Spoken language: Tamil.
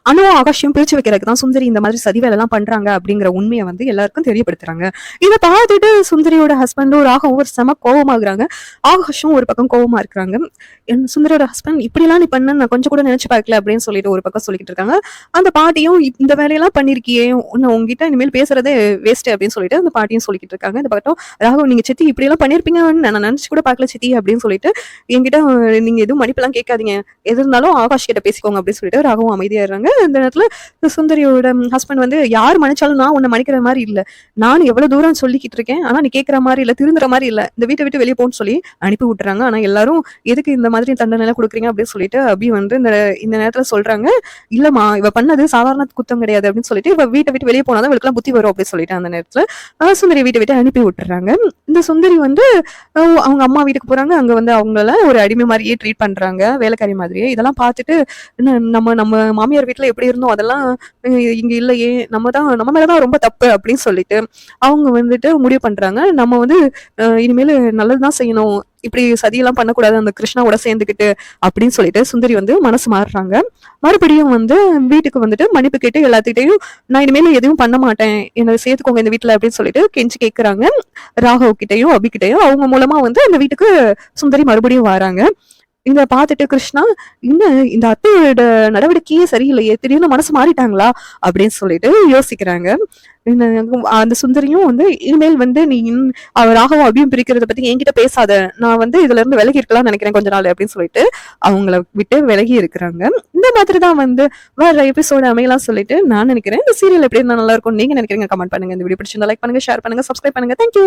அனுவும் ஆகாஷையும் பிரிச்சு வைக்கிறதுக்கு தான் சுந்தரி இந்த மாதிரி சதி வேலை எல்லாம் பண்றாங்க அப்படிங்கிற உண்மையை வந்து எல்லாருக்கும் தெரியப்படுத்துறாங்க. இதை பார்த்துட்டு சுந்தரியோட ஹஸ்பண்டும் ராகவும் ஒரு செம கோவமாகறாங்க. ஆகாஷும் ஒரு பக்கம் கோவமா இருக்கிறாங்க. சுந்தரியோட ஹஸ்பண்ட் இப்படிலாம் நீ பண்ண நான் கொஞ்சம் கூட நினைச்சு பார்க்கல அப்படின்னு சொல்லிட்டு ஒரு பக்கம் சொல்லிக்கிட்டு இருக்காங்க. அந்த பாட்டியும் இந்த வேலையெல்லாம் பண்ணிருக்கியே உங்ககிட்ட இனிமேல் பேசுறதே வேஸ்ட் அப்படின்னு சொல்லிட்டு அந்த பாட்டியும் சொல்லிக்கிட்டு இருக்காங்க. இந்த பக்கம் ராகவ் நீங்க சித்தி இப்படி எல்லாம் பண்ணிருப்பீங்கன்னு நான் நினைச்சு கூட பார்க்கல சித்தி அப்படின்னு சொல்லிட்டு என்கிட்ட நீங்க எதுவும் மன்னிப்பெல்லாம் கேட்காதீங்க, எது இருந்தாலும் ஆகாஷ் கிட்ட பேசிக்கோங்க அப்படின்னு சொல்லிட்டு ராகவும் அமைதியாடுறாங்க. இந்த நேரத்துல சுந்தரியோட ஹஸ்பண்ட் வந்து யார் மன்னிச்சாலும் நான் உன்னை மன்னிக்கிற மாதிரி இல்ல, நானும் எவ்வளவு தூரம் சொல்லிக்கிட்டு இருக்கேன், ஆனா நீ கேட்கற மாதிரி இல்ல, திருந்துற மாதிரி இல்ல, இந்த வீட்டை விட்டு வெளியே போன்னு சொல்லி அனுப்பி விட்டுறாங்க. ஆனா எல்லாரும் எதுக்கு இந்த மாதிரி தண்டனை கொடுக்குறீங்க அப்படின்னு சொல்லிட்டு அபி வந்து இந்த நேரத்துல சொல்றாங்க, இல்லம்மா இவ பண்ணது சாதாரண குத்தம் கிடையாது அப்படின்னு சொல்லிட்டு இவ வீட்டை விட்டு வெளியே போனாதான் இவளுக்கு எல்லாம் புத்தி வரும் அப்படின்னு சொல்லிட்டு அந்த நேரத்துல சுந்தரி வீட்டை விட்டு அனுப்பி விட்டுறாங்க. இந்த சுந்தரி வந்து அவங்க அம்மா வீட்டுக்கு போறாங்க. அங்க வந்து அவங்கள ஒரு அடிமை மாதிரியே ட்ரீட் பண்றாங்க, வேலைக்காரி மாதிரியே. இதெல்லாம் பார்த்துட்டு நம்ம நம்ம மாமியார் வீட்டுல எப்படி இருந்தோம் அதெல்லாம் இங்க இல்லையே, நம்ம மேலதான் ரொம்ப தப்பு அப்படின்னு சொல்லிட்டு அவங்க வந்துட்டு முடிவு பண்றாங்க, நம்ம வந்து இனிமேல் நல்லதுதான் செய்யணும், இப்படி சதியெல்லாம் பண்ணக்கூடாது அந்த கிருஷ்ணாவோட சேர்ந்துக்கிட்டு அப்படின்னு சொல்லிட்டு சுந்தரி வந்து மனசு மாறுறாங்க. மறுபடியும் வந்து வீட்டுக்கு வந்துட்டு மன்னிப்பு கேட்டு எல்லாத்துக்கிட்டையும் நான் இனிமேல் எதுவும் பண்ண மாட்டேன், என்னை சேர்த்துக்கோங்க இந்த வீட்டுல அப்படின்னு சொல்லிட்டு கெஞ்சி கேட்கறாங்க. ராகவ் கிட்டையும் அபி கிட்டையும் அவங்க மூலமா வந்து அந்த வீட்டுக்கு சுந்தரி மறுபடியும் வராங்க. இத பார்த்துட்டு கிருஷ்ணா இந்த அத்தையோட நடவடிக்கையே சரியில்லையே, திடீர்னு மனசு மாறிட்டாங்களா அப்படின்னு சொல்லிட்டு யோசிக்கிறாங்க. அந்த சுந்தரியும் வந்து இனிமேல் வந்து நீ ராகவும் அபியும் பிரிக்கிறத பத்தி என்கிட்ட பேசாத, நான் வந்து இதுல இருந்து விலகி இருக்கலாம்னு நினைக்கிறேன் கொஞ்ச நாள் அப்படின்னு சொல்லிட்டு அவங்கள விட்டு விலகி இருக்கிறாங்க. இந்த மாதிரிதான் வந்து வேற எபிசோட அமையலாம் சொல்லிட்டு நான் நினைக்கிறேன். இந்த சீரியல் எப்படி இருந்தா நல்லா இருக்கும் நீங்க நினைக்கிறீங்க கமெண்ட் பண்ணுங்க. இந்த வீடியோ பிடிச்சிருந்தா லைக் பண்ணுங்க, ஷேர் பண்ணுங்க, சப்ஸ்கிரைப் பண்ணுங்க. தேங்க்யூ.